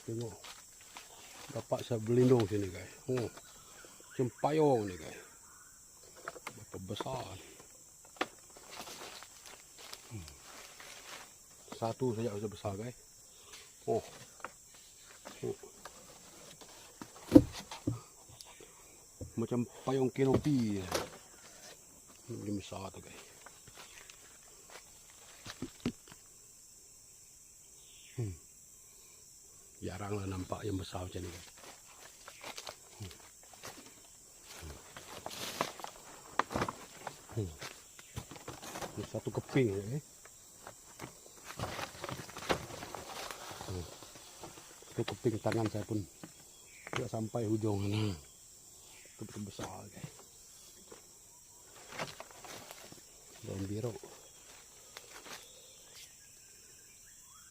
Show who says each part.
Speaker 1: Tengok, dapat saya berlindung sini guys. Cempayung ni guys, berapa besar. Satu saja sudah besar guys. Macam payung kanopi. Ini besar tu guys. Jaranglah nampak yang besar macam ni guys. Ini satu keping Satu keping tangan saya pun tidak sampai hujung sana. Itu besar guys. Daun biru.